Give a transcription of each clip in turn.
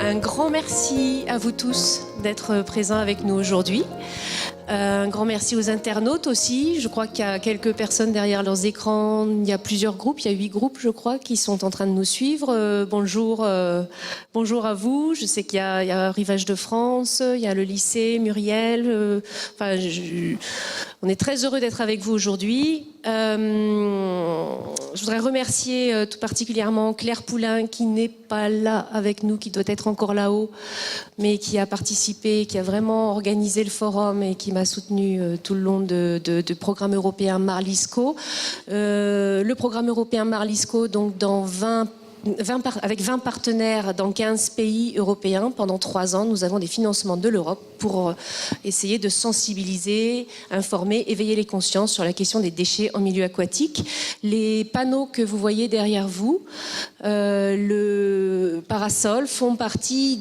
Un grand merci à vous tous d'être présents avec nous aujourd'hui. Un grand merci aux internautes aussi. Je crois qu'il y a quelques personnes derrière leurs écrans. Il y a plusieurs groupes, il y a 8 groupes, je crois, qui sont en train de nous suivre. Bonjour, bonjour à vous. Je sais qu'il y a Rivage de France, il y a le lycée, Muriel. On est très heureux d'être avec vous aujourd'hui. Je voudrais remercier tout particulièrement Claire Poulain, qui n'est pas là avec nous, qui doit être encore là-haut, mais qui a participé, qui a vraiment organisé le forum et qui m'a soutenu tout le long du programme européen Marlisco. Le programme européen Marlisco, donc dans avec 20 partenaires dans 15 pays européens pendant 3 ans, nous avons des financements de l'Europe pour essayer de sensibiliser, informer, éveiller les consciences sur la question des déchets en milieu aquatique. Les panneaux que vous voyez derrière vous, le parasol, font partie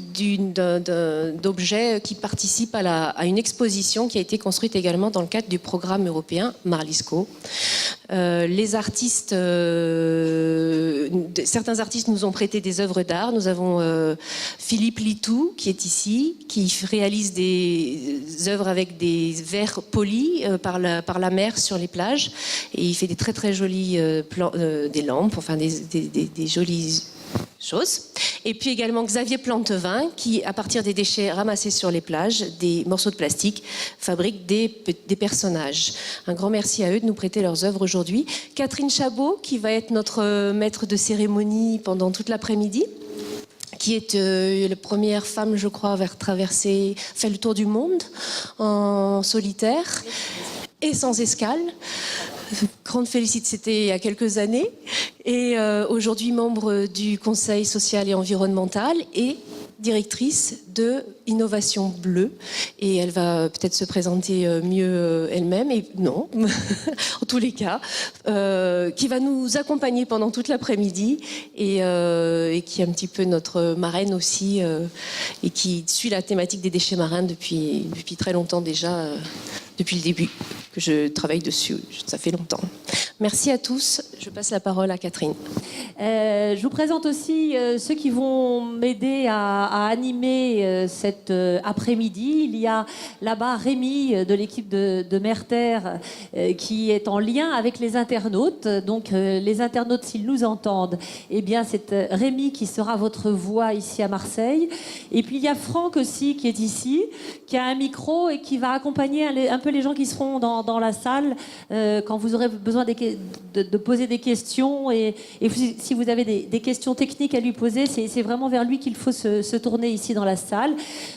d'objets qui participent à une exposition qui a été construite également dans le cadre du programme européen Marlisco. Les artistes, certains artistes nous ont prêté des œuvres d'art. Nous avons Philippe Litou qui est ici, qui réalise des œuvres avec des verres polis par la mer sur les plages, et il fait des très très jolis des lampes, enfin des jolies choses. Et puis également Xavier Plantevin qui, à partir des déchets ramassés sur les plages, des morceaux de plastique, fabrique des personnages. Un grand merci à eux de nous prêter leurs œuvres aujourd'hui. Catherine Chabot qui va être notre maître de cérémonie pendant toute l'après-midi, qui est la première femme, je crois, à avoir fait le tour du monde en solitaire et sans escale. Grande félicité, c'était il y a quelques années. Et aujourd'hui membre du Conseil social et environnemental et directrice de Innovation Bleue. Et elle va peut-être se présenter mieux elle-même, et non, en tous les cas, qui va nous accompagner pendant toute l'après-midi et qui est un petit peu notre marraine aussi, et qui suit la thématique des déchets marins depuis très longtemps déjà, depuis le début que je travaille dessus. Ça fait longtemps. Merci à tous. Je passe la parole à Catherine. Je vous présente aussi ceux qui vont m'aider à animer cet après-midi. Il y a là-bas Rémi de l'équipe de Merter qui est en lien avec les internautes. Donc les internautes, s'ils nous entendent, eh bien c'est Rémi qui sera votre voix ici à Marseille. Et puis il y a Franck aussi qui est ici, qui a un micro et qui va accompagner un peu les gens qui seront dans la salle quand vous aurez besoin de poser des questions, et si vous avez des questions techniques à lui poser, c'est vraiment vers lui qu'il faut se tourner ici dans la salle.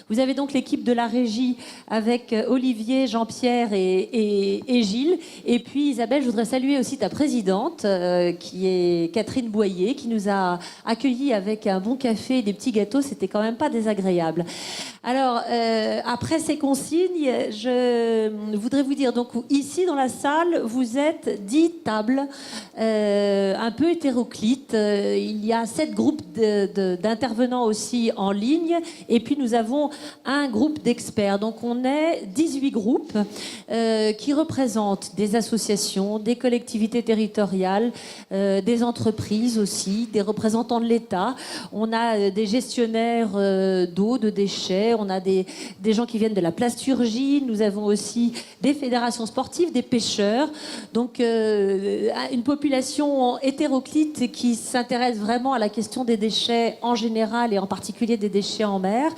Vous avez donc l'équipe de la régie avec Olivier, Jean-Pierre et Gilles. Et puis Isabelle, je voudrais saluer aussi ta présidente qui est Catherine Boyer, qui nous a accueillis avec un bon café et des petits gâteaux. C'était quand même pas désagréable. Alors, après ces consignes, je voudrais vous dire, donc ici dans la salle, vous êtes 10 tables un peu hétéroclites. Il y a 7 groupes d'intervenants aussi en ligne, et puis nous avons un groupe d'experts. Donc on est 18 groupes qui représentent des associations, des collectivités territoriales, des entreprises aussi, des représentants de l'État. On a des gestionnaires d'eau, de déchets, on a des gens qui viennent de la plasturgie, nous avons aussi des fédérations sportives, des pêcheurs. Donc une population hétéroclite qui s'intéresse vraiment à la question des déchets en général et en particulier des déchets en mer.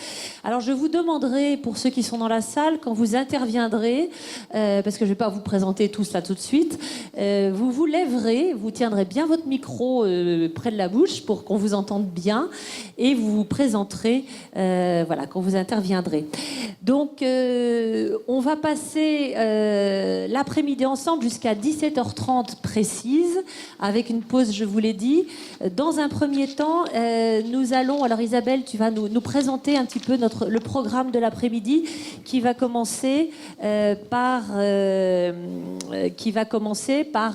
Alors je vous demanderai, pour ceux qui sont dans la salle, quand vous interviendrez, parce que je ne vais pas vous présenter tous là tout de suite, vous vous lèverez, vous tiendrez bien votre micro près de la bouche pour qu'on vous entende bien, et vous vous présenterez voilà, quand vous interviendrez. Donc on va passer l'après-midi ensemble jusqu'à 17h30 précise, avec une pause, je vous l'ai dit. Dans un premier temps, nous allons... Alors Isabelle, tu vas nous présenter un petit peu le programme de l'après-midi qui va commencer par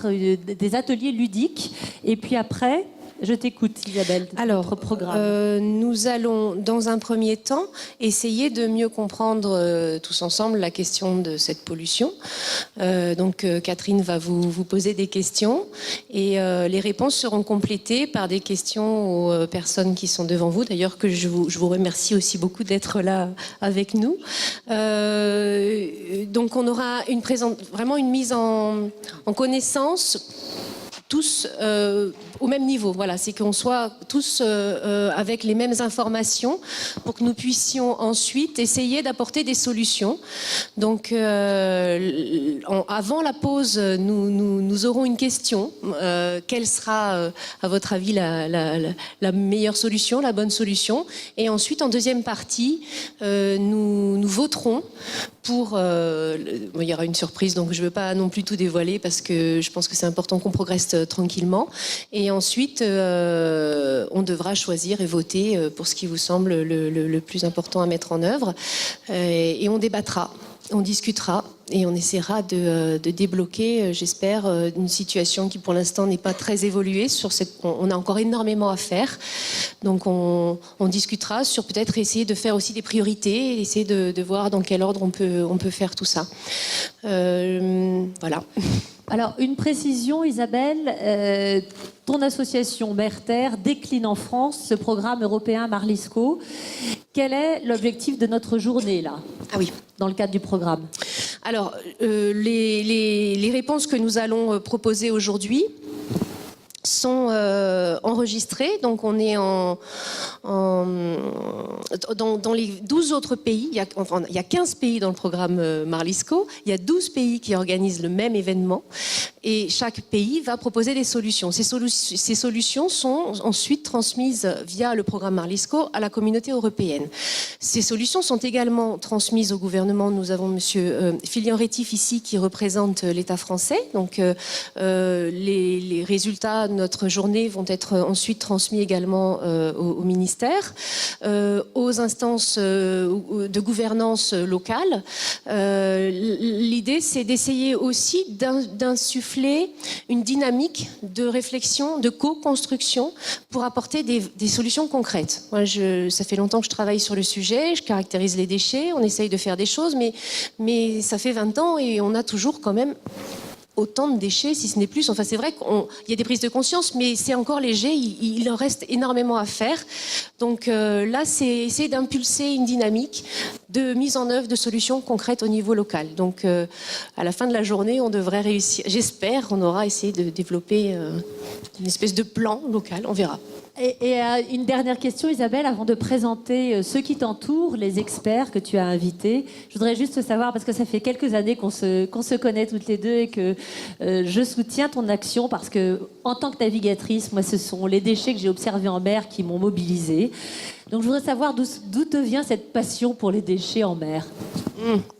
des ateliers ludiques. Et puis après, Je t'écoute, Isabelle. Alors, notre programme. nous allons, dans un premier temps, essayer de mieux comprendre tous ensemble la question de cette pollution. Donc, Catherine va vous poser des questions et les réponses seront complétées par des questions aux personnes qui sont devant vous. D'ailleurs, que je vous remercie aussi beaucoup d'être là avec nous. Donc, on aura vraiment une mise en connaissance tous au même niveau. Voilà, c'est qu'on soit tous avec les mêmes informations pour que nous puissions ensuite essayer d'apporter des solutions. Donc, avant la pause, nous aurons une question. Quelle sera, à votre avis, la meilleure solution, la bonne solution? Et ensuite, en deuxième partie, nous voterons pour... il y aura une surprise, donc je ne veux pas non plus tout dévoiler parce que je pense que c'est important qu'on progresse tranquillement. Et ensuite, on devra choisir et voter pour ce qui vous semble le plus important à mettre en œuvre. Et on débattra, on discutera et on essaiera de débloquer, j'espère, une situation qui pour l'instant n'est pas très évoluée. On a encore énormément à faire. Donc on discutera sur peut-être essayer de faire aussi des priorités, essayer de voir dans quel ordre on peut faire tout ça. Voilà. Alors, une précision, Isabelle, ton association Mère-Terre décline en France ce programme européen Marlisco. Quel est l'objectif de notre journée, là? Ah oui. Dans le cadre du programme. Alors, les réponses que nous allons proposer aujourd'hui sont enregistrées. Donc, on est dans les 12 autres pays. Il y a 15 pays dans le programme Marlisco. Il y a 12 pays qui organisent le même événement. Et chaque pays va proposer des solutions. Ces solutions sont ensuite transmises via le programme Marlisco à la communauté européenne. Ces solutions sont également transmises au gouvernement. Nous avons M. Filian Rétif ici qui représente l'État français. Donc, les résultats notre journée vont être ensuite transmis également au ministère, aux instances de gouvernance locale. L'idée, c'est d'essayer aussi d'insuffler une dynamique de réflexion, de co-construction pour apporter des solutions concrètes. Moi, ça fait longtemps que je travaille sur le sujet, je caractérise les déchets, on essaye de faire des choses, mais ça fait 20 ans et on a toujours quand même autant de déchets, si ce n'est plus. Enfin, c'est vrai qu'il y a des prises de conscience, mais c'est encore léger, il en reste énormément à faire. Donc là, c'est essayer d'impulser une dynamique de mise en œuvre de solutions concrètes au niveau local. Donc à la fin de la journée, on devrait réussir, j'espère, on aura essayé de développer une espèce de plan local, on verra. Et une dernière question, Isabelle, avant de présenter ceux qui t'entourent, les experts que tu as invités. Je voudrais juste savoir, parce que ça fait quelques années qu'on se connaît toutes les deux et que je soutiens ton action, parce que en tant que navigatrice, moi, ce sont les déchets que j'ai observés en mer qui m'ont mobilisée. Donc je voudrais savoir d'où te vient cette passion pour les déchets en mer.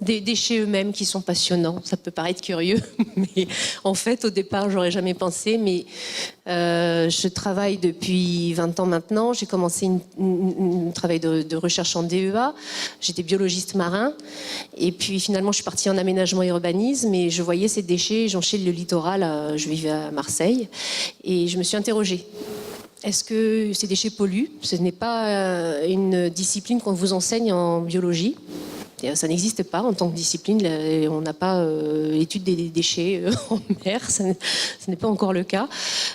Des déchets eux-mêmes qui sont passionnants. Ça peut paraître curieux, mais en fait, au départ, j'aurais jamais pensé. Mais je travaille depuis 20 ans maintenant. J'ai commencé un travail de recherche en DEA. J'étais biologiste marin. Et puis finalement, je suis partie en aménagement et urbanisme. Et je voyais ces déchets joncher le littoral. Je vivais à Marseille. Et je me suis interrogée. Est-ce que ces déchets polluent? Ce n'est pas une discipline qu'on vous enseigne en biologie. Ça n'existe pas en tant que discipline. On n'a pas étude des déchets en mer. Ce n'est pas encore le cas.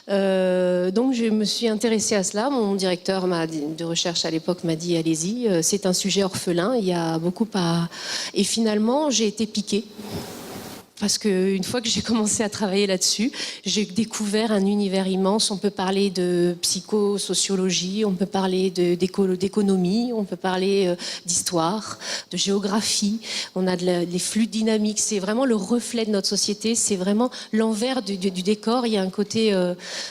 Donc, je me suis intéressée à cela. Mon directeur de recherche à l'époque m'a dit « Allez-y, c'est un sujet orphelin. Il y a beaucoup à... » Et finalement, j'ai été piquée. Parce qu'une fois que j'ai commencé à travailler là-dessus, j'ai découvert un univers immense. On peut parler de psychosociologie, on peut parler d'économie, on peut parler d'histoire, de géographie. On a les flux dynamiques. C'est vraiment le reflet de notre société. C'est vraiment l'envers du décor. Il y a un côté...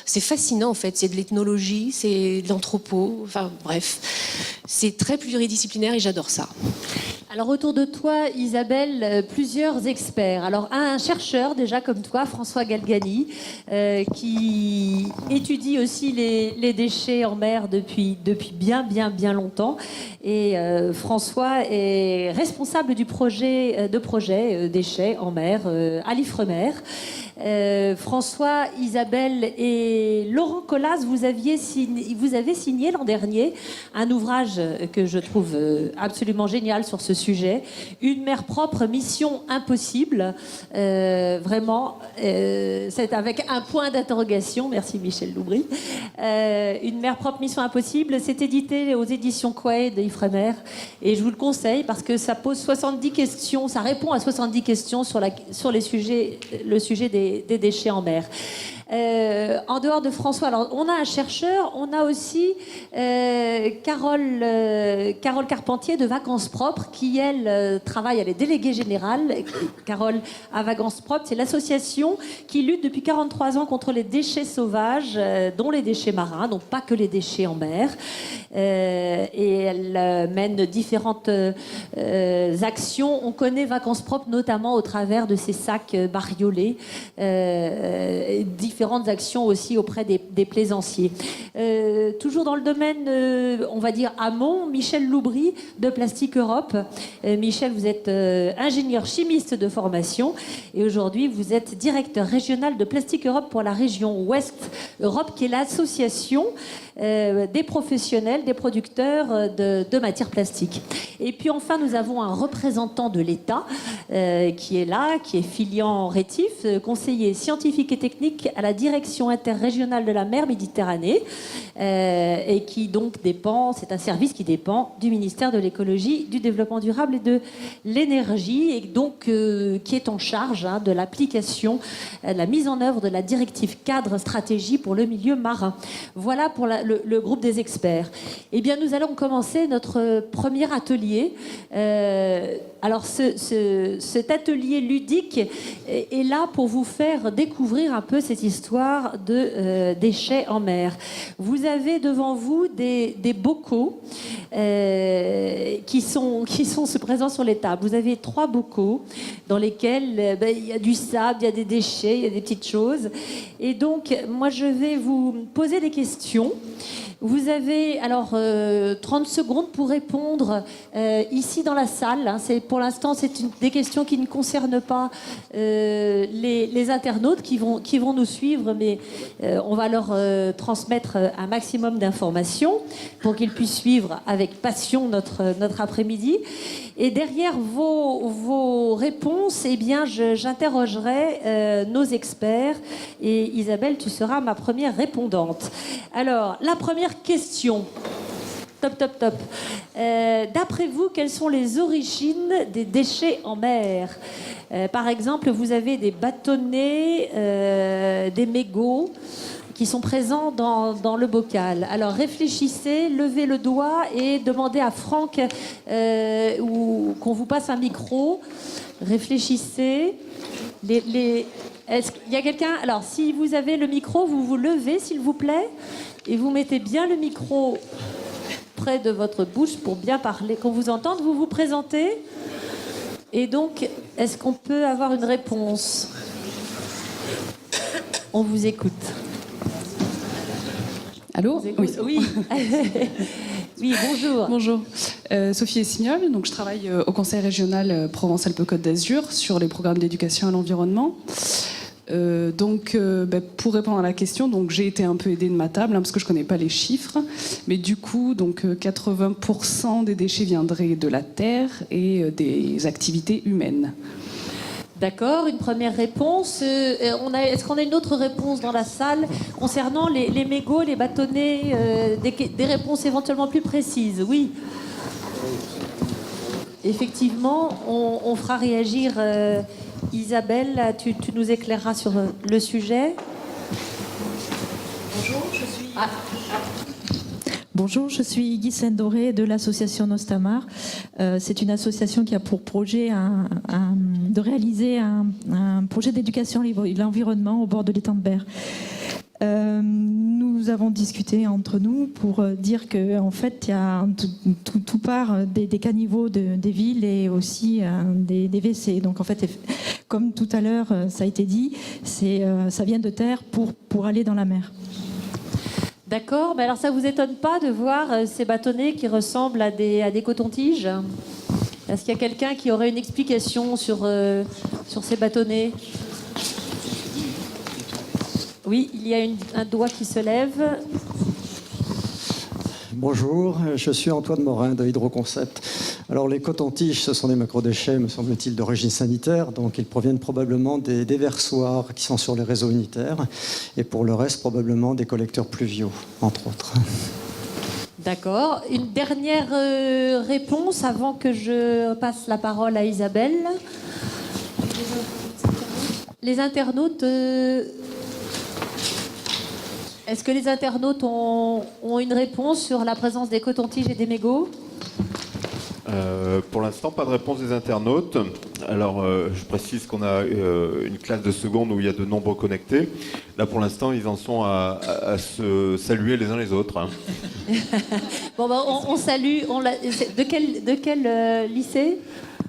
c'est fascinant, en fait. C'est de l'ethnologie, c'est de l'anthropo. Enfin, bref. C'est très pluridisciplinaire et j'adore ça. Alors autour de toi, Isabelle, plusieurs experts. Alors un chercheur déjà comme toi, François Galgani, qui étudie aussi les déchets en mer depuis bien longtemps. Et François est responsable du projet déchets en mer à l'Ifremer. François, Isabelle et Laurent Colas, vous avez signé l'an dernier un ouvrage que je trouve absolument génial sur ce sujet. Une mère propre, mission impossible. Vraiment, c'est avec un point d'interrogation. Merci Michel Loubry. Une mère propre, mission impossible. C'est édité aux éditions Quaid et Ifremer. Et je vous le conseille parce que ça pose 70 questions, ça répond à 70 questions sur le sujet des déchets en mer. En dehors de François, alors on a un chercheur, on a aussi Carole Carpentier de Vacances Propres qui, elle, travaille, elle est déléguée générale. Carole à Vacances Propres, c'est l'association qui lutte depuis 43 ans contre les déchets sauvages, dont les déchets marins, donc pas que les déchets en mer. Et elle mène différentes actions. On connaît Vacances Propres notamment au travers de ces sacs bariolés, différentes actions aussi auprès des plaisanciers. Toujours dans le domaine, on va dire amont, Michel Loubry de Plastique Europe. Michel, vous êtes ingénieur chimiste de formation et aujourd'hui vous êtes directeur régional de Plastique Europe pour la région Ouest Europe, qui est l'association des professionnels, des producteurs de matières plastiques. Et puis enfin, nous avons un représentant de l'État qui est là, qui est Filian Rétif, conseiller scientifique et technique à la direction interrégionale de la mer Méditerranée, et qui donc dépend, c'est un service qui dépend du ministère de l'écologie, du développement durable et de l'énergie, et donc qui est en charge de l'application, de la mise en œuvre de la directive cadre stratégie pour le milieu marin. Voilà pour le groupe des experts. Eh bien, nous allons commencer notre premier atelier. Alors, cet atelier ludique est là pour vous faire découvrir un peu cette histoire de déchets en mer. Vous avez devant vous des bocaux qui sont présents sur les tables. Vous avez 3 bocaux dans lesquels il y a du sable, il y a des déchets, il y a des petites choses. Et donc, moi, je vais vous poser des questions. Vous avez alors 30 secondes pour répondre ici dans la salle. Pour l'instant, c'est des questions qui ne concernent pas les internautes qui vont nous suivre, mais on va leur transmettre un maximum d'informations pour qu'ils puissent suivre avec passion notre après-midi. Et derrière vos réponses, eh bien, j'interrogerai nos experts. Et Isabelle, tu seras ma première répondante. Alors, la première question. Top. D'après vous, quelles sont les origines des déchets en mer ? Par exemple, vous avez des bâtonnets, des mégots qui sont présents dans le bocal. Alors réfléchissez, levez le doigt et demandez à Franck qu'on vous passe un micro. Réfléchissez. Est-ce qu'il y a quelqu'un ? Alors si vous avez le micro, vous vous levez s'il vous plaît et vous mettez bien le micro près de votre bouche pour bien parler, qu'on vous entende. Vous vous présentez et donc est-ce qu'on peut avoir une réponse ? On vous écoute. Allô ? Oui. Oui, bonjour. Bonjour. Sophie Essignol, donc je travaille au Conseil régional Provence-Alpes-Côte d'Azur sur les programmes d'éducation à l'environnement. Pour répondre à la question, donc j'ai été un peu aidée de ma table parce que je connais pas les chiffres, mais du coup, 80% des déchets viendraient de la terre et des activités humaines. D'accord, une première réponse. Est-ce qu'on a une autre réponse dans la salle concernant les mégots, les bâtonnets, des réponses éventuellement plus précises ? Oui. Effectivement, on fera réagir Isabelle. Tu nous éclaireras sur le sujet. Bonjour, je suis Ghislaine Doré de l'association Nostamar. C'est une association qui a pour projet de réaliser un projet d'éducation à l'environnement au bord de l'étang de Berre. Nous avons discuté entre nous pour dire qu'en fait, il y a tout part des caniveaux des villes et aussi des WC. Donc en fait, comme tout à l'heure, ça a été dit, ça vient de terre pour aller dans la mer. D'accord, mais alors ça vous étonne pas de voir ces bâtonnets qui ressemblent à des cotons-tiges ? Est-ce qu'il y a quelqu'un qui aurait une explication sur ces bâtonnets ? Oui, il y a un doigt qui se lève. Bonjour, je suis Antoine Morin de Hydroconcept. Alors les cotons-tiges, ce sont des macrodéchets, me semble-t-il, d'origine sanitaire, donc ils proviennent probablement des déversoirs qui sont sur les réseaux unitaires, et pour le reste, probablement des collecteurs pluviaux, entre autres. D'accord. Une dernière réponse avant que je passe la parole à Isabelle. Les internautes... Est-ce que les internautes ont une réponse sur la présence des cotons-tiges et des mégots ? Pour l'instant, pas de réponse des internautes. Alors, je précise qu'on a une classe de seconde où il y a de nombreux connectés. Là, pour l'instant, ils en sont à se saluer les uns les autres. Hein. Bon, ben, on salue. De quel lycée ?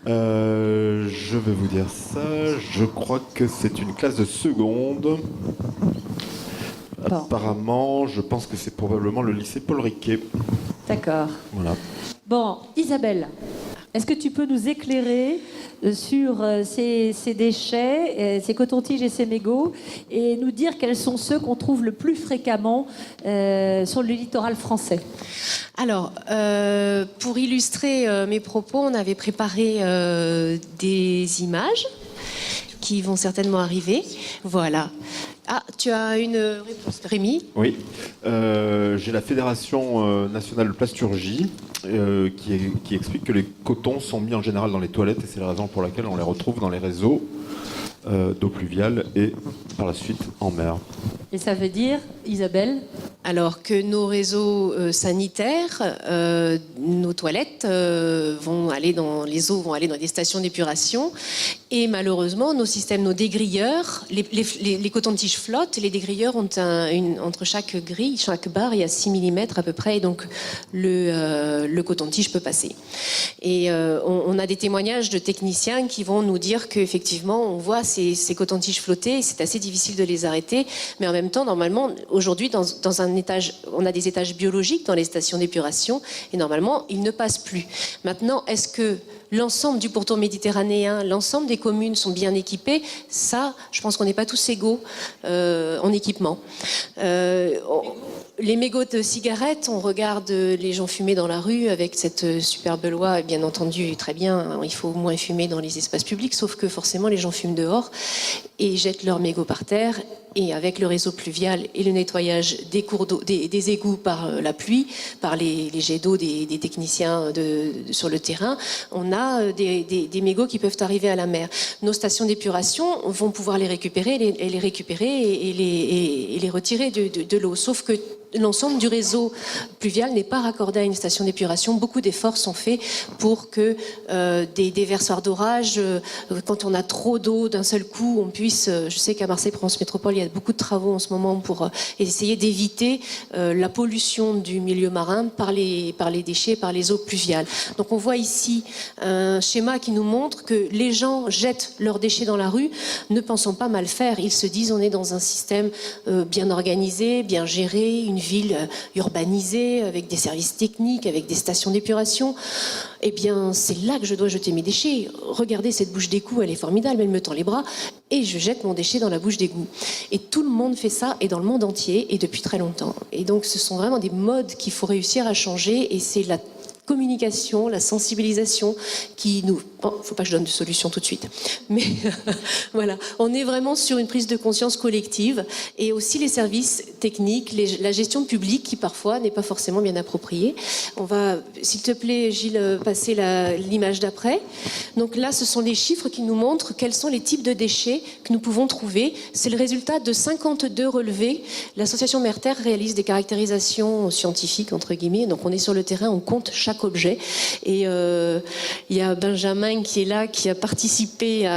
Je vais vous dire ça. Je crois que c'est une classe de seconde. Bon. Apparemment, je pense que c'est probablement le lycée Paul Riquet. D'accord. Voilà. Bon, Isabelle, est-ce que tu peux nous éclairer sur ces déchets, ces cotons-tiges et ces mégots, et nous dire quels sont ceux qu'on trouve le plus fréquemment sur le littoral français ? Alors, pour illustrer mes propos, on avait préparé des images qui vont certainement arriver. Voilà. Ah, tu as une réponse, Rémi ? Oui. J'ai la Fédération nationale de plasturgie qui explique que les cotons sont mis en général dans les toilettes et c'est la raison pour laquelle on les retrouve dans les réseaux d'eau pluviale et par la suite en mer. Et ça veut dire, Isabelle ? Alors que nos réseaux sanitaires, nos toilettes vont aller dans les eaux, vont aller dans des stations d'épuration, et malheureusement nos systèmes, nos dégrilleurs, les cotons-tiges flottent, les dégrilleurs ont entre chaque grille, chaque barre, il y a 6 mm à peu près, et donc le coton-tige peut passer. Et on a des témoignages de techniciens qui vont nous dire qu'effectivement on voit ces cotons-tiges flotter, et c'est assez difficile de les arrêter, mais en même temps, normalement, aujourd'hui, dans un étage, on a des étages biologiques dans les stations d'épuration, et normalement, ils ne passent plus. Maintenant, est-ce que l'ensemble du pourtour méditerranéen, l'ensemble des communes sont bien équipées ? Ça, je pense qu'on n'est pas tous égaux en équipement. Les mégots de cigarettes, on regarde les gens fumer dans la rue avec cette superbe loi, et bien entendu, très bien, il faut moins fumer dans les espaces publics, sauf que forcément les gens fument dehors et jettent leurs mégots par terre. Et avec le réseau pluvial et le nettoyage des cours d'eau, des égouts par la pluie, par les jets d'eau des techniciens sur le terrain, on a des mégots qui peuvent arriver à la mer. Nos stations d'épuration vont pouvoir les récupérer et les retirer de l'eau. Sauf que l'ensemble du réseau pluvial n'est pas raccordé à une station d'épuration. Beaucoup d'efforts sont faits pour que des déversoirs d'orage, quand on a trop d'eau d'un seul coup, on puisse... Je sais qu'à Marseille-Provence Métropole, il y a beaucoup de travaux en ce moment pour essayer d'éviter la pollution du milieu marin par les déchets, par les eaux pluviales. Donc on voit ici un schéma qui nous montre que les gens jettent leurs déchets dans la rue, ne pensant pas mal faire. Ils se disent on est dans un système bien organisé, bien géré, une ville urbanisée, avec des services techniques, avec des stations d'épuration. Eh bien, c'est là que je dois jeter mes déchets. Regardez cette bouche d'égout, elle est formidable, elle me tend les bras, et je jette mon déchet dans la bouche d'égout. Et tout le monde fait ça, et dans le monde entier, et depuis très longtemps. Et donc, ce sont vraiment des modes qu'il faut réussir à changer, et c'est la communication, la sensibilisation qui nous... Bon, faut pas que je donne de solution tout de suite. Mais voilà, on est vraiment sur une prise de conscience collective et aussi les services techniques, la gestion publique qui parfois n'est pas forcément bien appropriée. On va, s'il te plaît, Gilles, passer l'image d'après. Donc là, ce sont les chiffres qui nous montrent quels sont les types de déchets que nous pouvons trouver. C'est le résultat de 52 relevés. L'association Merterre réalise des caractérisations scientifiques, entre guillemets. Donc on est sur le terrain, on compte chaque objet. Et il y a Benjamin qui est là, qui a participé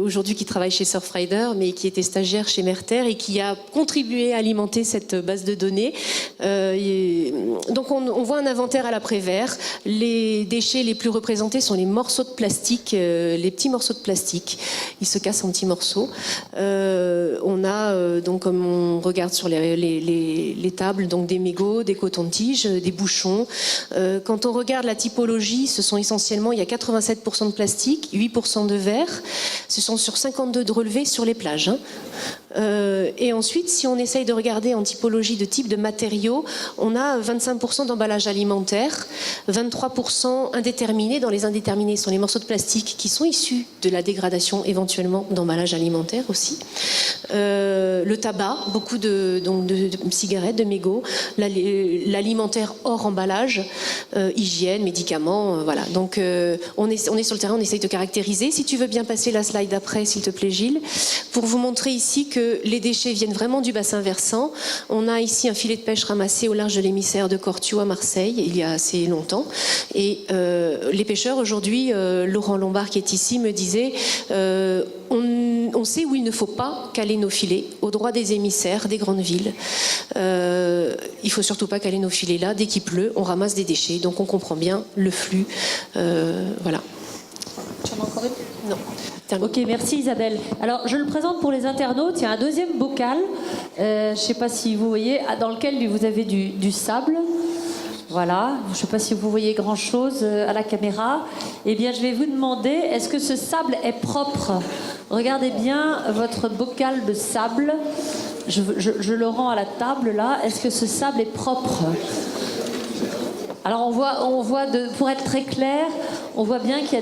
aujourd'hui qui travaille chez Surfrider, mais qui était stagiaire chez Merterre et qui a contribué à alimenter cette base de données. Donc on voit un inventaire à l'après-vert. Les déchets les plus représentés sont les morceaux de plastique, les petits morceaux de plastique. Ils se cassent en petits morceaux. On a, donc comme on regarde sur les tables, donc des mégots, des cotons-tiges, des bouchons. Quand on regarde la typologie, ce sont essentiellement, il y a 87% de plastique, 8% de verre. Ce sont sur 52 de relevés sur les plages. Hein. Et ensuite, si on essaye de regarder en typologie de type de matériaux, on a 25% d'emballage alimentaire, 23% indéterminés. Dans les indéterminés, ce sont les morceaux de plastique qui sont issus de la dégradation éventuellement d'emballage alimentaire aussi. Le tabac, beaucoup de cigarettes, de mégots, l'alimentaire hors emballage, hygiène, médicaments, voilà. Donc on est sur le terrain, on essaye de caractériser. Si tu veux bien passer la slide d'après, s'il te plaît, Gilles, pour vous montrer ici que les déchets viennent vraiment du bassin versant. On a ici un filet de pêche ramassé au large de l'émissaire de Cortiou à Marseille, il y a assez longtemps. Et les pêcheurs aujourd'hui, Laurent Lombard qui est ici me disait on sait où il ne faut pas caler nos filets, au droit des émissaires des grandes villes. Il faut surtout pas caler nos filets là. Dès qu'il pleut, on ramasse des déchets. Donc on comprend bien le flux. Voilà. Tu en as encore une ? Non. Ok, merci Isabelle. Alors, je le présente pour les internautes. Il y a un deuxième bocal, je ne sais pas si vous voyez, dans lequel vous avez du sable. Voilà, je ne sais pas si vous voyez grand-chose à la caméra. Eh bien, je vais vous demander, est-ce que ce sable est propre ? Regardez bien votre bocal de sable. Je le rends à la table, là. Est-ce que ce sable est propre ? Alors, on voit pour être très clair, on voit bien qu'il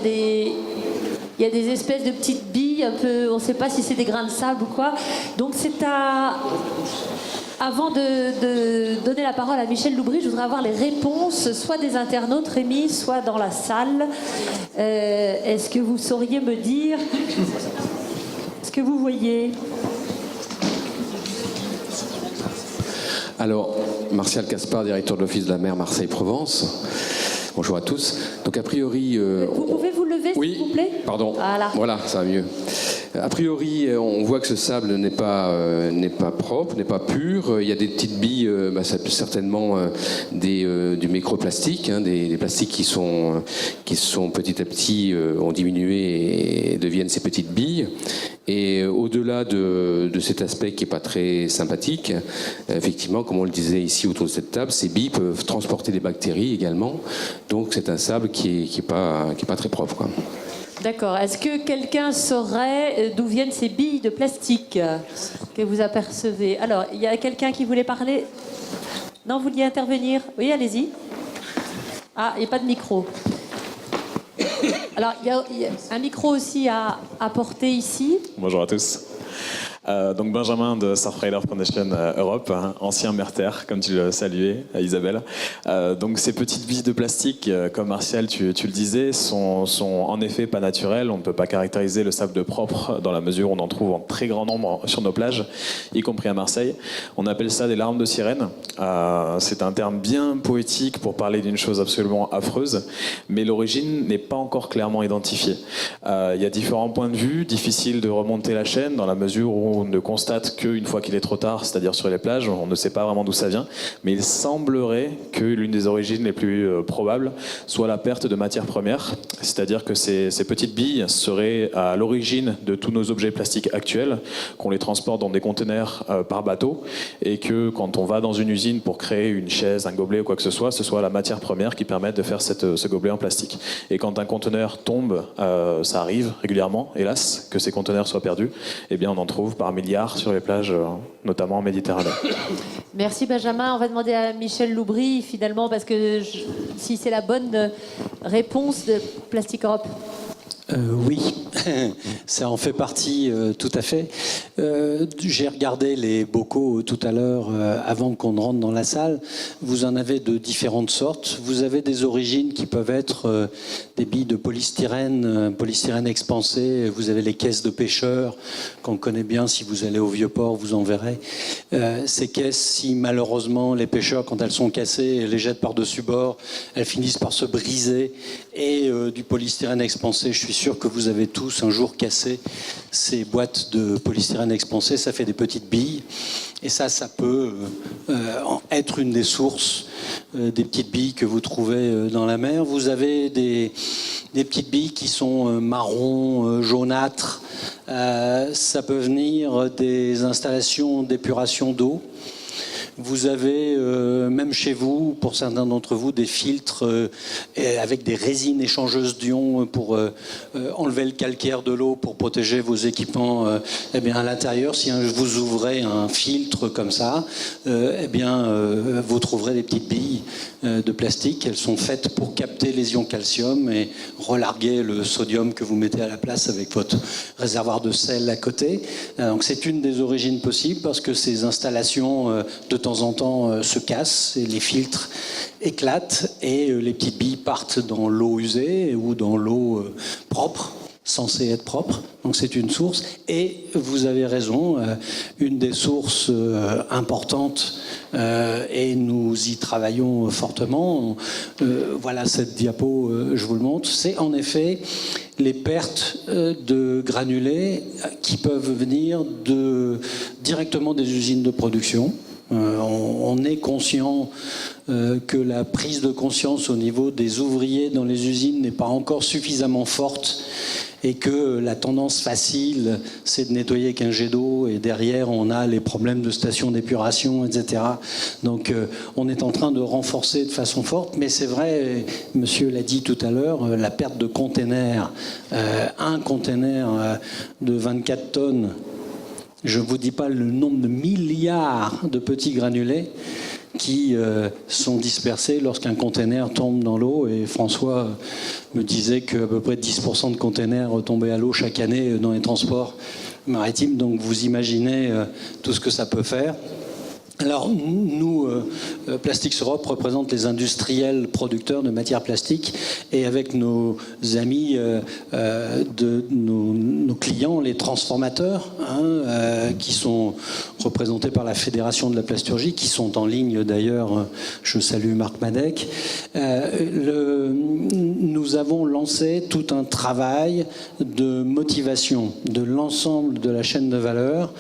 y a des espèces de petites billes, un peu, on ne sait pas si c'est des grains de sable ou quoi. Donc avant de donner la parole à Michel Loubry, je voudrais avoir les réponses, soit des internautes, Rémi, soit dans la salle. Est-ce que vous sauriez me dire ce que vous voyez ? Alors, Martial Caspar, directeur de l'Office de la mer Marseille-Provence. Bonjour à tous. Donc, a priori... Vous pouvez vous lever, oui, s'il vous plaît ? Pardon. Voilà, ça va mieux. A priori, on voit que ce sable n'est pas propre, n'est pas pur. Il y a des petites billes, ça peut certainement du microplastique, des plastiques qui sont petit à petit ont diminué et deviennent ces petites billes. Et au-delà de cet aspect qui n'est pas très sympathique, effectivement, comme on le disait ici autour de cette table, ces billes peuvent transporter des bactéries également. Donc c'est un sable qui est pas très propre, quoi. D'accord. Est-ce que quelqu'un saurait d'où viennent ces billes de plastique que vous apercevez ? Alors, il y a quelqu'un qui voulait parler ? Non, vous vouliez intervenir ? Oui, allez-y. Ah, il n'y a pas de micro. Alors, il y a un micro aussi à apporter ici. Bonjour à tous. Donc Benjamin de Surfrider Foundation Europe, ancien Merter, comme tu le saluais, Isabelle. Donc ces petites billes de plastique, comme Martial, tu le disais, sont en effet pas naturelles. On ne peut pas caractériser le sable de propre dans la mesure où on en trouve en très grand nombre sur nos plages, y compris à Marseille. On appelle ça des larmes de sirène. C'est un terme bien poétique pour parler d'une chose absolument affreuse, mais l'origine n'est pas encore clairement identifiée. Il y a différents points de vue, difficile de remonter la chaîne dans la mesure où on ne constate qu'une fois qu'il est trop tard, c'est-à-dire sur les plages, on ne sait pas vraiment d'où ça vient, mais il semblerait que l'une des origines les plus probables soit la perte de matières premières, c'est-à-dire que ces petites billes seraient à l'origine de tous nos objets plastiques actuels, qu'on les transporte dans des conteneurs par bateau, et que quand on va dans une usine pour créer une chaise, un gobelet ou quoi que ce soit la matière première qui permette de faire ce gobelet en plastique. Et quand un conteneur tombe, ça arrive régulièrement, hélas, que ces conteneurs soient perdus, eh bien on en trouve par milliards sur les plages, notamment en Méditerranée. Merci Benjamin. On va demander à Michel Loubry finalement, parce que si c'est la bonne réponse de Plastic Europe. Oui, ça en fait partie tout à fait. J'ai regardé les bocaux tout à l'heure avant qu'on ne rentre dans la salle. Vous en avez de différentes sortes. Vous avez des origines qui peuvent être des billes de polystyrène expansé. Vous avez les caisses de pêcheurs qu'on connaît bien. Si vous allez au Vieux-Port, vous en verrez. Ces caisses, si malheureusement les pêcheurs, quand elles sont cassées, les jettent par-dessus bord, elles finissent par se briser. Et du polystyrène expansé, je suis sûr que vous avez tous un jour cassé ces boîtes de polystyrène expansé. Ça fait des petites billes. Et ça peut être une des sources des petites billes que vous trouvez dans la mer. Vous avez des petites billes qui sont marron, jaunâtres. Ça peut venir des installations d'épuration d'eau. Vous avez, même chez vous, pour certains d'entre vous, des filtres avec des résines échangeuses d'ions pour enlever le calcaire de l'eau, pour protéger vos équipements. Eh bien, à l'intérieur, si vous ouvrez un filtre comme ça, eh bien, vous trouverez des petites billes de plastique. Elles sont faites pour capter les ions calcium et relarguer le sodium que vous mettez à la place avec votre réservoir de sel à côté. Donc, c'est une des origines possibles parce que ces installations, de temps en temps, se cassent et les filtres éclatent et les petites billes partent dans l'eau usée ou dans l'eau propre, censée être propre. Donc c'est une source. Et vous avez raison, une des sources importantes, et nous y travaillons fortement, voilà cette diapo, je vous le montre, c'est en effet les pertes de granulés qui peuvent venir directement des usines de production. On est conscient que la prise de conscience au niveau des ouvriers dans les usines n'est pas encore suffisamment forte et que la tendance facile, c'est de nettoyer avec un jet d'eau et derrière, on a les problèmes de stations d'épuration, etc. Donc, on est en train de renforcer de façon forte, mais c'est vrai, monsieur l'a dit tout à l'heure, la perte de containers, un container de 24 tonnes, je ne vous dis pas le nombre de milliards de petits granulés qui sont dispersés lorsqu'un container tombe dans l'eau. Et François me disait qu'à peu près 10% de containers tombaient à l'eau chaque année dans les transports maritimes. Donc vous imaginez tout ce que ça peut faire. Alors, nous, Plastics Europe représente les industriels producteurs de matières plastiques et avec nos amis, nos clients, les transformateurs, qui sont représentés par la Fédération de la plasturgie, qui sont en ligne d'ailleurs, je salue Marc Madec. Nous avons lancé tout un travail de motivation de l'ensemble de la chaîne de valeur.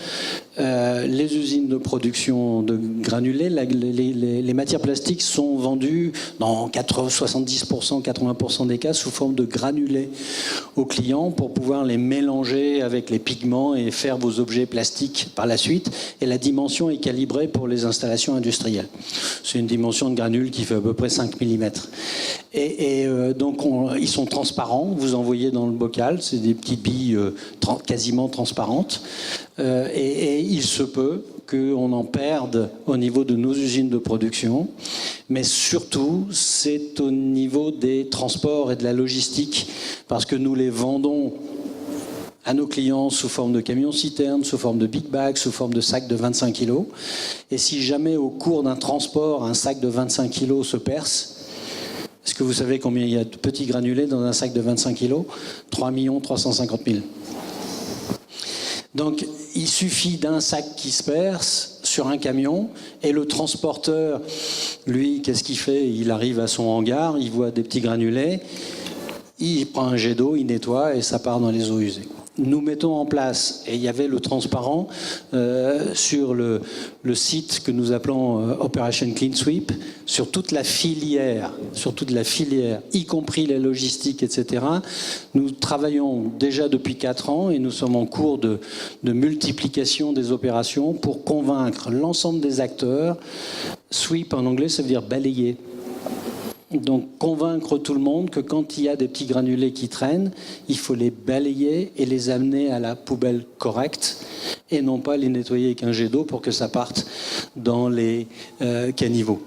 Les usines de production de granulés, les matières plastiques sont vendues dans 70%, 80% des cas sous forme de granulés aux clients pour pouvoir les mélanger avec les pigments et faire vos objets plastiques par la suite. Et la dimension est calibrée pour les installations industrielles. C'est une dimension de granule qui fait à peu près 5 mm. Donc ils sont transparents, vous en voyez dans le bocal, c'est des petites billes quasiment transparentes. Et il se peut qu'on en perde au niveau de nos usines de production, mais surtout c'est au niveau des transports et de la logistique, parce que nous les vendons à nos clients sous forme de camions-citernes, sous forme de big bags, sous forme de sacs de 25 kg. Et si jamais au cours d'un transport, un sac de 25 kg se perce, est-ce que vous savez combien il y a de petits granulés dans un sac de 25 kg ? 3 350 000. Donc, il suffit d'un sac qui se perce sur un camion et le transporteur, lui, qu'est-ce qu'il fait ? Il arrive à son hangar, il voit des petits granulés, il prend un jet d'eau, il nettoie et ça part dans les eaux usées. Nous mettons en place, et il y avait le transparent sur le site que nous appelons Operation Clean Sweep, sur toute la filière, y compris les logistiques, etc. Nous travaillons déjà depuis 4 ans et nous sommes en cours de multiplication des opérations pour convaincre l'ensemble des acteurs. Sweep en anglais, ça veut dire balayer. Donc convaincre tout le monde que quand il y a des petits granulés qui traînent, il faut les balayer et les amener à la poubelle correcte et non pas les nettoyer avec un jet d'eau pour que ça parte dans les caniveaux.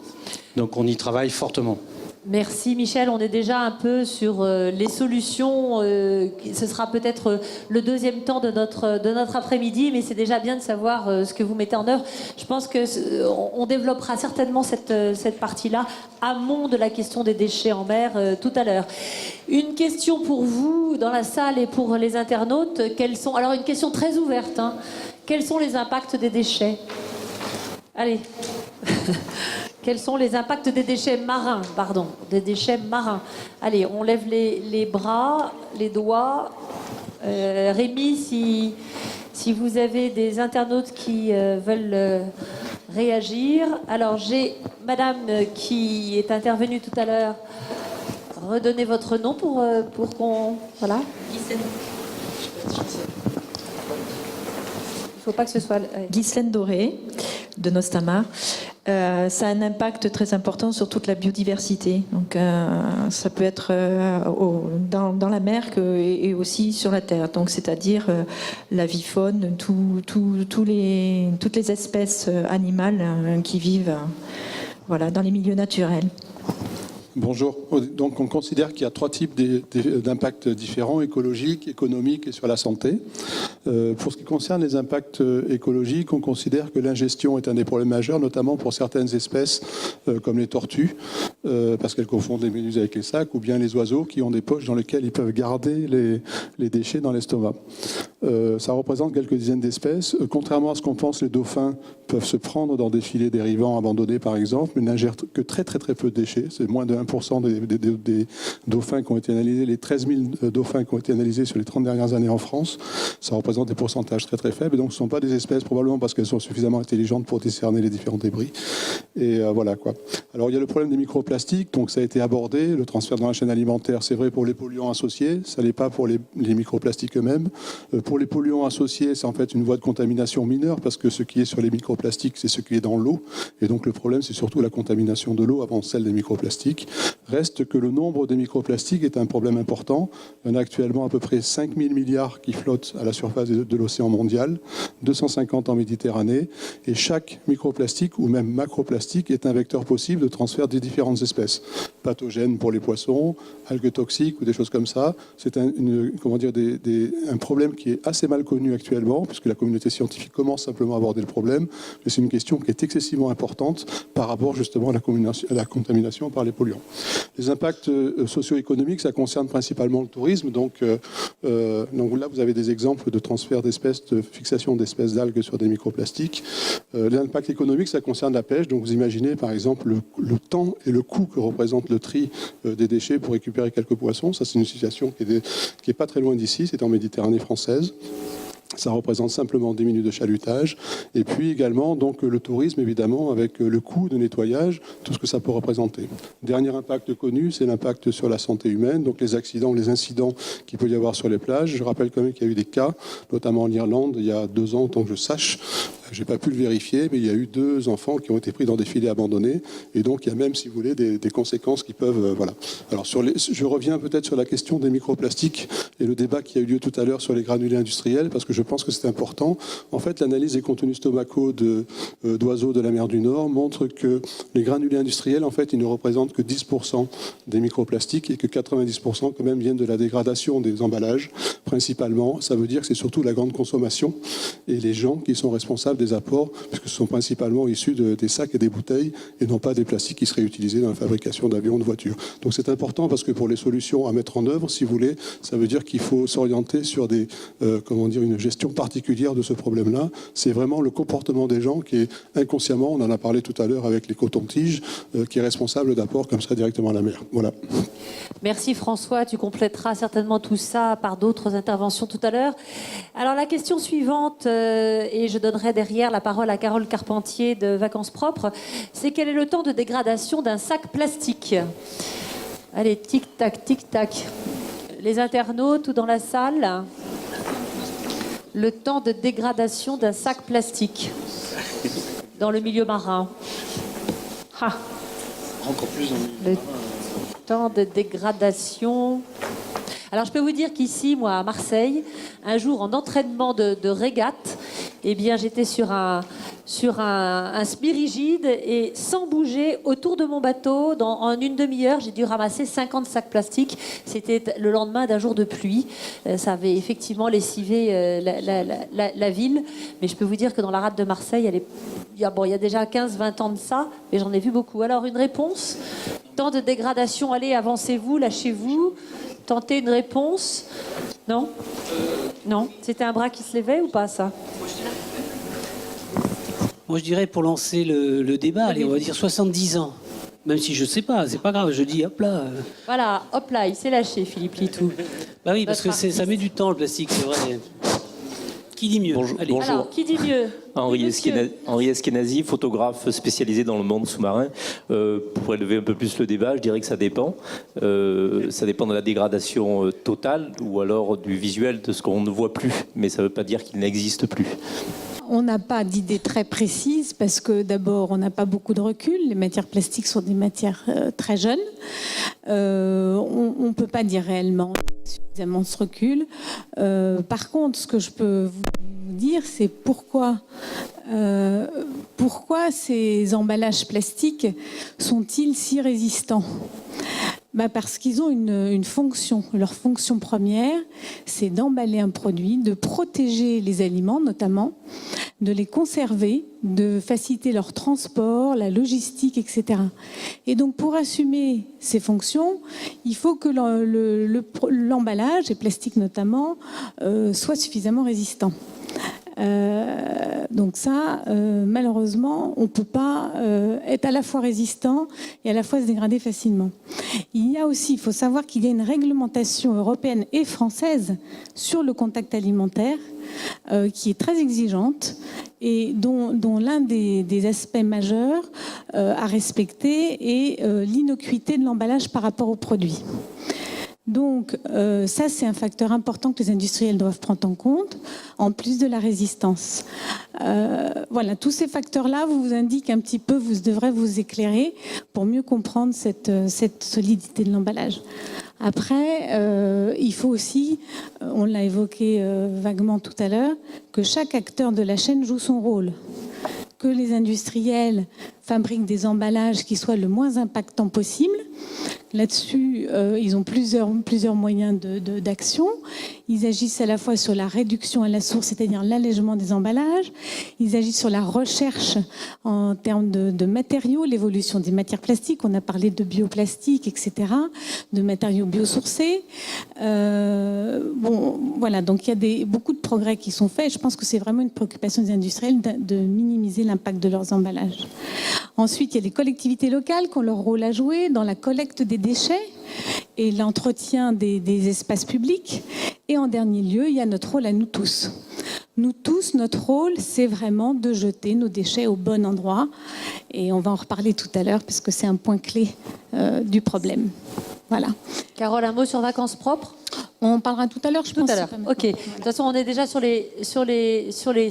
Donc on y travaille fortement. Merci Michel, on est déjà un peu sur les solutions, ce sera peut-être le deuxième temps de notre après-midi, mais c'est déjà bien de savoir ce que vous mettez en œuvre. Je pense qu'on développera certainement cette partie-là, amont de la question des déchets en mer tout à l'heure. Une question pour vous dans la salle et pour les internautes, alors une question très ouverte, quels sont les impacts des déchets ? Allez. Quels sont les impacts des déchets marins, Allez, on lève les bras, les doigts. Rémi, si vous avez des internautes qui veulent réagir. Alors, j'ai madame qui est intervenue tout à l'heure. Redonnez votre nom pour qu'on... Voilà. Il ne faut pas que ce soit... Ghislaine Doré, de Nostamar. ça a un impact très important sur toute la biodiversité. Donc, ça peut être dans la mer et aussi sur la terre. Donc, c'est-à-dire la vie faune, toutes les espèces animales qui vivent voilà, dans les milieux naturels. Bonjour. Donc on considère qu'il y a 3 types d'impacts différents, écologiques, économiques et sur la santé. Pour ce qui concerne les impacts écologiques, on considère que l'ingestion est un des problèmes majeurs, notamment pour certaines espèces comme les tortues, parce qu'elles confondent les méduses avec les sacs, ou bien les oiseaux qui ont des poches dans lesquelles ils peuvent garder les déchets dans l'estomac. Ça représente quelques dizaines d'espèces. Contrairement à ce qu'on pense, les dauphins peuvent se prendre dans des filets dérivants abandonnés, par exemple, mais n'ingèrent que très peu de déchets. C'est moins de 1% des dauphins qui ont été analysés, les 13 000 dauphins qui ont été analysés sur les 30 dernières années en France. Ça représente des pourcentages très faibles. Et donc, ce ne sont pas des espèces, probablement parce qu'elles sont suffisamment intelligentes pour discerner les différents débris. Et voilà quoi. Alors, il y a le problème des microplastiques. Donc, ça a été abordé. Le transfert dans la chaîne alimentaire, c'est vrai pour les polluants associés. Ça n'est pas pour les microplastiques eux-mêmes. Pour les polluants associés, c'est en fait une voie de contamination mineure parce que ce qui est sur les microplastiques, c'est ce qui est dans l'eau. Et donc, le problème, c'est surtout la contamination de l'eau avant celle des microplastiques. Reste que le nombre des microplastiques est un problème important. Il y en a actuellement à peu près 5 000 milliards qui flottent à la surface de l'océan mondial, 250 en Méditerranée, et chaque microplastique ou même macroplastique est un vecteur possible de transfert des différentes espèces. Pathogènes pour les poissons, algues toxiques ou des choses comme ça. C'est un problème qui est assez mal connu actuellement, puisque la communauté scientifique commence simplement à aborder le problème, mais c'est une question qui est excessivement importante par rapport justement à la contamination par les polluants. Les impacts socio-économiques, ça concerne principalement le tourisme. Donc là, vous avez des exemples de transfert d'espèces, de fixation d'espèces d'algues sur des microplastiques. L'impact économique, ça concerne la pêche. Donc vous imaginez par exemple le temps et le coût que représente le tri des déchets pour récupérer quelques poissons. Ça, c'est une situation qui est pas très loin d'ici. C'est en Méditerranée française. Ça représente simplement 10 minutes de chalutage. Et puis également donc, le tourisme, évidemment, avec le coût de nettoyage, tout ce que ça peut représenter. Dernier impact connu, c'est l'impact sur la santé humaine, donc les accidents, les incidents qu'il peut y avoir sur les plages. Je rappelle quand même qu'il y a eu des cas, notamment en Irlande, il y a 2 ans, tant que je sache. Je n'ai pas pu le vérifier, mais il y a eu 2 enfants qui ont été pris dans des filets abandonnés. Et donc, il y a même, si vous voulez, des conséquences qui peuvent... voilà. Alors, je reviens peut-être sur la question des microplastiques et le débat qui a eu lieu tout à l'heure sur les granulés industriels, parce que je pense que c'est important. En fait, l'analyse des contenus stomacaux d'oiseaux de la mer du Nord montre que les granulés industriels, en fait, ils ne représentent que 10% des microplastiques et que 90% quand même viennent de la dégradation des emballages, principalement. Ça veut dire que c'est surtout la grande consommation et les gens qui sont responsables des apports, puisque ce sont principalement issus des sacs et des bouteilles et non pas des plastiques qui seraient utilisés dans la fabrication d'avions, de voitures. Donc c'est important parce que pour les solutions à mettre en œuvre, si vous voulez, ça veut dire qu'il faut s'orienter sur une gestion particulière de ce problème-là. C'est vraiment le comportement des gens qui est inconsciemment, on en a parlé tout à l'heure avec les cotons-tiges, qui est responsable d'apports comme ça directement à la mer. Voilà. Merci François, tu compléteras certainement tout ça par d'autres interventions tout à l'heure. Alors la question suivante, et je donnerai derrière la parole à Carole Carpentier de Vacances Propres, c'est quel est le temps de dégradation d'un sac plastique? Allez, tic-tac, tic-tac. Les internautes ou dans la salle? Le temps de dégradation d'un sac plastique dans le milieu marin. Ah. Encore plus dans le temps de dégradation. Alors je peux vous dire qu'ici, moi à Marseille, un jour en entraînement de régate, eh bien j'étais sur un semi-rigide et sans bouger autour de mon bateau, en une demi-heure, j'ai dû ramasser 50 sacs plastiques. C'était le lendemain d'un jour de pluie. Ça avait effectivement lessivé la ville. Mais je peux vous dire que dans la rade de Marseille, il y a déjà 15-20 ans de ça, mais j'en ai vu beaucoup. Alors une réponse? Temps de dégradation, allez, avancez-vous, lâchez-vous. Tentez une réponse? Non? Non? C'était un bras qui se levait ou pas, ça? Moi, je dirais, pour lancer le débat, allez, on va dire 70 ans. Même si je ne sais pas, c'est pas grave, je dis hop là. Voilà, hop là, il s'est lâché, Philippe Litou. Bah oui, parce que ça met du temps, le plastique, c'est vrai. Qui dit mieux? Bonjour. Alors, qui dit mieux? Henri Eskenazi, photographe spécialisé dans le monde sous-marin. Pour élever un peu plus le débat, je dirais que ça dépend. Ça dépend de la dégradation totale ou alors du visuel, de ce qu'on ne voit plus. Mais ça ne veut pas dire qu'il n'existe plus. on n'a pas d'idée très précise parce que d'abord, on n'a pas beaucoup de recul. Les matières plastiques sont des matières très jeunes. On ne peut pas dire réellement suffisamment ce recul. Par contre, ce que je peux vous dire, c'est pourquoi ces emballages plastiques sont-ils si résistants ? Parce qu'ils ont une fonction. Leur fonction première, c'est d'emballer un produit, de protéger les aliments notamment, de les conserver, de faciliter leur transport, la logistique, etc. Et donc pour assumer ces fonctions, il faut que l'emballage, et plastique notamment, soit suffisamment résistant. Donc ça, malheureusement, on ne peut pas être à la fois résistant et à la fois se dégrader facilement. Il faut savoir qu'il y a une réglementation européenne et française sur le contact alimentaire qui est très exigeante et dont l'un des aspects majeurs à respecter est l'innocuité de l'emballage par rapport au produit. Donc ça, c'est un facteur important que les industriels doivent prendre en compte, en plus de la résistance. Voilà, tous ces facteurs-là vous indiquent un petit peu, vous devrez vous éclairer pour mieux comprendre cette solidité de l'emballage. Après, il faut aussi, on l'a évoqué vaguement tout à l'heure, que chaque acteur de la chaîne joue son rôle. Que les industriels fabriquent des emballages qui soient le moins impactants possible. Là-dessus, ils ont plusieurs moyens d'action. Ils agissent à la fois sur la réduction à la source, c'est-à-dire l'allègement des emballages. Ils agissent sur la recherche en termes de matériaux, l'évolution des matières plastiques. On a parlé de bioplastique, etc., de matériaux biosourcés. Voilà, donc il y a beaucoup de progrès qui sont faits. Je pense que c'est vraiment une préoccupation des industriels de minimiser l'impact de leurs emballages. Ensuite, il y a les collectivités locales qui ont leur rôle à jouer dans la collecte des déchets et l'entretien des espaces publics. Et en dernier lieu, il y a notre rôle à nous tous. Nous tous, notre rôle, c'est vraiment de jeter nos déchets au bon endroit. Et on va en reparler tout à l'heure parce que c'est un point clé du problème. Voilà. Carole, un mot sur vacances propres ? On parlera tout à l'heure, je pense. Tout à l'heure, ok. De toute façon, on est déjà sur les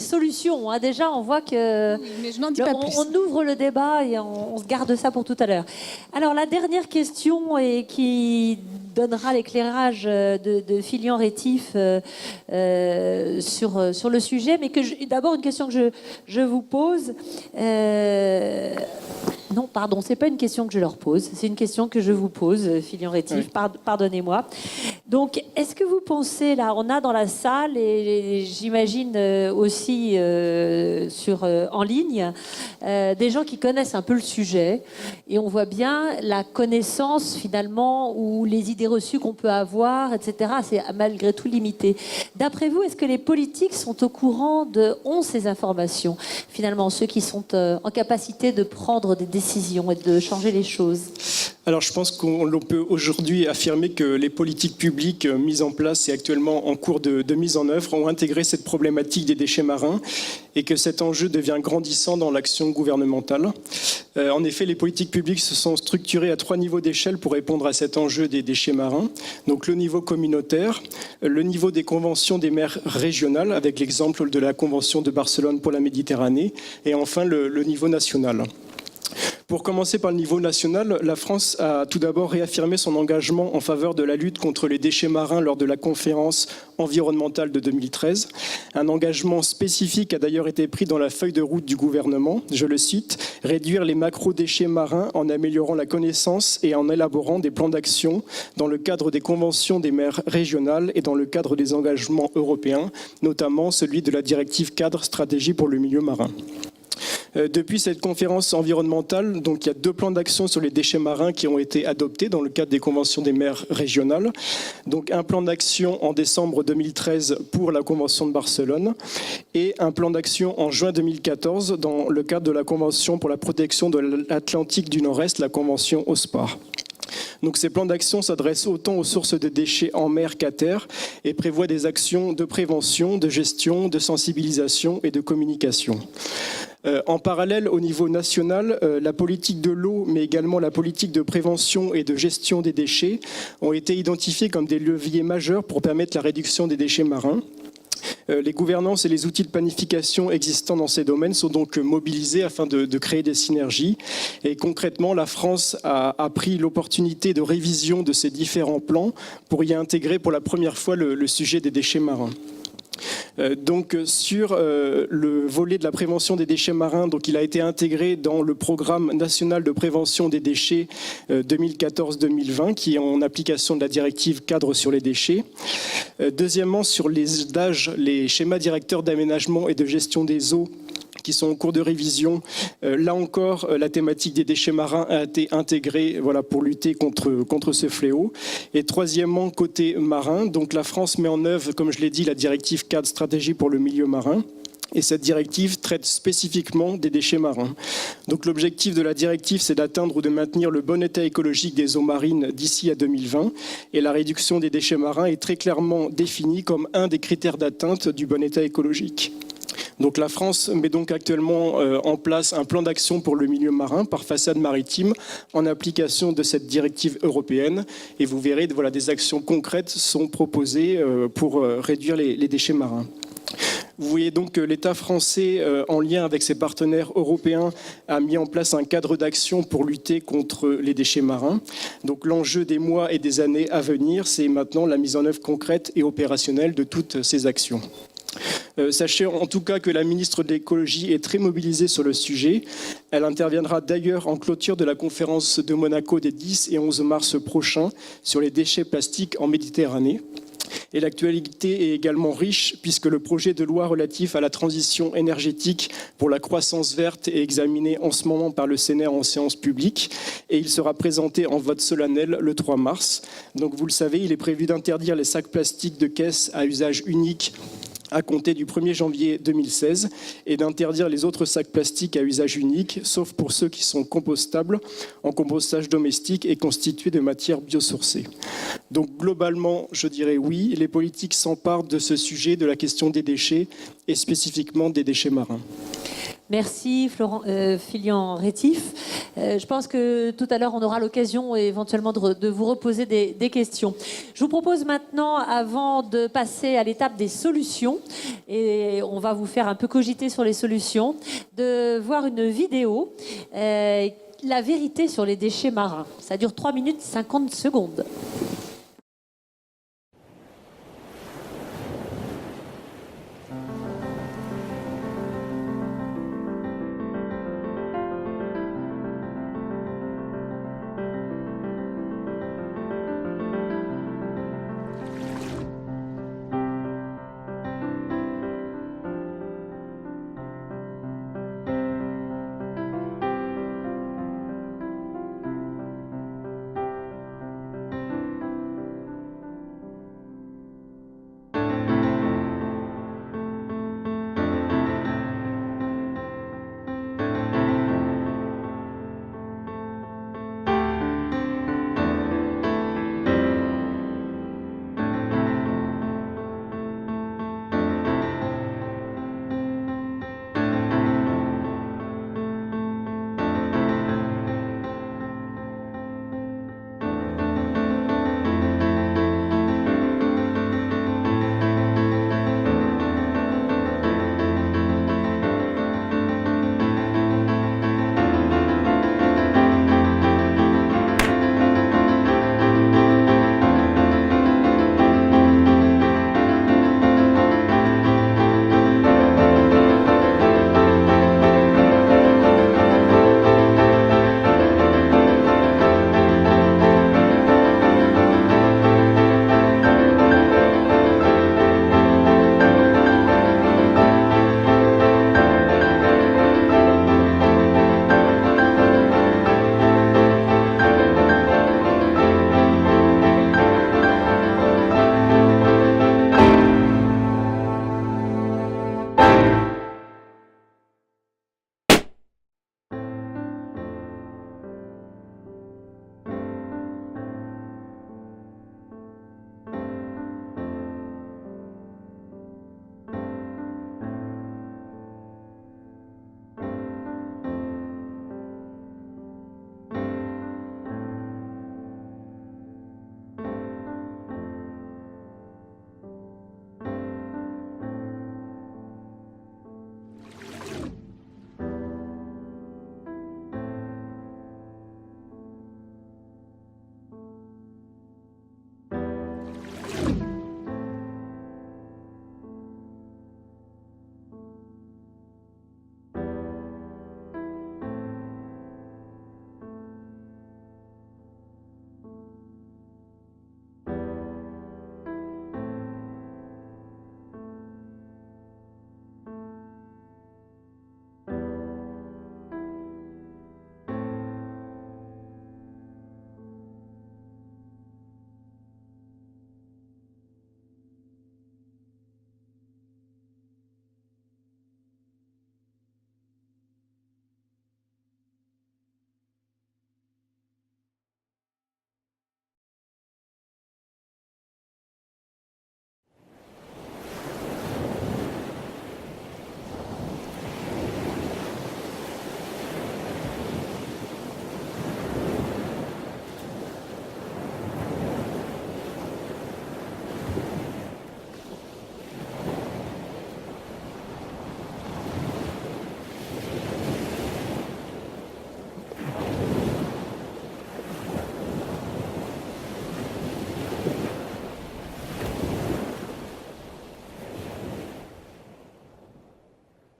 solutions. Hein. Déjà, on voit que oui, mais je n'en dis pas plus. On ouvre le débat et on se garde ça pour tout à l'heure. Alors, la dernière question et qui donnera l'éclairage de Filian Rétif sur le sujet, mais d'abord une question que je vous pose. Non, pardon, c'est pas une question que je leur pose, c'est une question que je vous pose, Filian Rétif, oui. Pardonnez-moi. Donc, est-ce que vous pensez, là, on a dans la salle, et j'imagine aussi en ligne, des gens qui connaissent un peu le sujet, et on voit bien la connaissance, finalement, ou les idées reçues qu'on peut avoir, etc., c'est malgré tout limité. D'après vous, est-ce que les politiques sont au courant ont ces informations, finalement, ceux qui sont en capacité de prendre des décisions et de changer les choses? Alors je pense qu'on peut aujourd'hui affirmer que les politiques publiques mises en place et actuellement en cours de mise en œuvre ont intégré cette problématique des déchets marins et que cet enjeu devient grandissant dans l'action gouvernementale. En effet, les politiques publiques se sont structurées à 3 niveaux d'échelle pour répondre à cet enjeu des déchets marins. Donc le niveau communautaire, le niveau des conventions des mers régionales, avec l'exemple de la Convention de Barcelone pour la Méditerranée, et enfin le niveau national. Pour commencer par le niveau national, la France a tout d'abord réaffirmé son engagement en faveur de la lutte contre les déchets marins lors de la conférence environnementale de 2013. Un engagement spécifique a d'ailleurs été pris dans la feuille de route du gouvernement, je le cite, « Réduire les macro-déchets marins en améliorant la connaissance et en élaborant des plans d'action dans le cadre des conventions des mers régionales et dans le cadre des engagements européens, notamment celui de la directive cadre stratégie pour le milieu marin ». Depuis cette conférence environnementale, donc, il y a 2 plans d'action sur les déchets marins qui ont été adoptés dans le cadre des conventions des mers régionales. Donc un plan d'action en décembre 2013 pour la Convention de Barcelone et un plan d'action en juin 2014 dans le cadre de la Convention pour la protection de l'Atlantique du Nord-Est, la Convention OSPAR. Donc ces plans d'action s'adressent autant aux sources de déchets en mer qu'à terre et prévoient des actions de prévention, de gestion, de sensibilisation et de communication. En parallèle, au niveau national, la politique de l'eau, mais également la politique de prévention et de gestion des déchets ont été identifiés comme des leviers majeurs pour permettre la réduction des déchets marins. Les gouvernances et les outils de planification existants dans ces domaines sont donc mobilisés afin de créer des synergies. Et concrètement, la France a pris l'opportunité de révision de ces différents plans pour y intégrer pour la première fois le sujet des déchets marins. Donc sur le volet de la prévention des déchets marins, donc il a été intégré dans le programme national de prévention des déchets 2014-2020 qui est en application de la directive cadre sur les déchets. Deuxièmement, sur les DAGE, les schémas directeurs d'aménagement et de gestion des eaux, qui sont en cours de révision. Là encore, la thématique des déchets marins a été intégrée pour lutter contre ce fléau. Et troisièmement, côté marin, donc la France met en œuvre, comme je l'ai dit, la directive cadre stratégie pour le milieu marin. Et cette directive traite spécifiquement des déchets marins. Donc l'objectif de la directive, c'est d'atteindre ou de maintenir le bon état écologique des eaux marines d'ici à 2020. Et la réduction des déchets marins est très clairement définie comme un des critères d'atteinte du bon état écologique. Donc la France met donc actuellement en place un plan d'action pour le milieu marin par façade maritime en application de cette directive européenne. Et vous verrez, des actions concrètes sont proposées pour réduire les déchets marins. Vous voyez donc que l'État français, en lien avec ses partenaires européens, a mis en place un cadre d'action pour lutter contre les déchets marins. Donc l'enjeu des mois et des années à venir, c'est maintenant la mise en œuvre concrète et opérationnelle de toutes ces actions. Sachez en tout cas que la ministre de l'écologie est très mobilisée sur le sujet. Elle interviendra d'ailleurs en clôture de la conférence de Monaco des 10 et 11 mars prochains sur les déchets plastiques en Méditerranée. Et l'actualité est également riche puisque le projet de loi relatif à la transition énergétique pour la croissance verte est examiné en ce moment par le Sénat en séance publique et il sera présenté en vote solennel le 3 mars. Donc vous le savez, il est prévu d'interdire les sacs plastiques de caisse à usage unique à compter du 1er janvier 2016 et d'interdire les autres sacs plastiques à usage unique, sauf pour ceux qui sont compostables en compostage domestique et constitués de matières biosourcées. Donc globalement, je dirais oui, les politiques s'emparent de ce sujet, de la question des déchets et spécifiquement des déchets marins. Merci Filian Rétif. Je pense que tout à l'heure, on aura l'occasion éventuellement de vous reposer des questions. Je vous propose maintenant, avant de passer à l'étape des solutions, et on va vous faire un peu cogiter sur les solutions, de voir une vidéo, la vérité sur les déchets marins. Ça dure 3 minutes 50 secondes.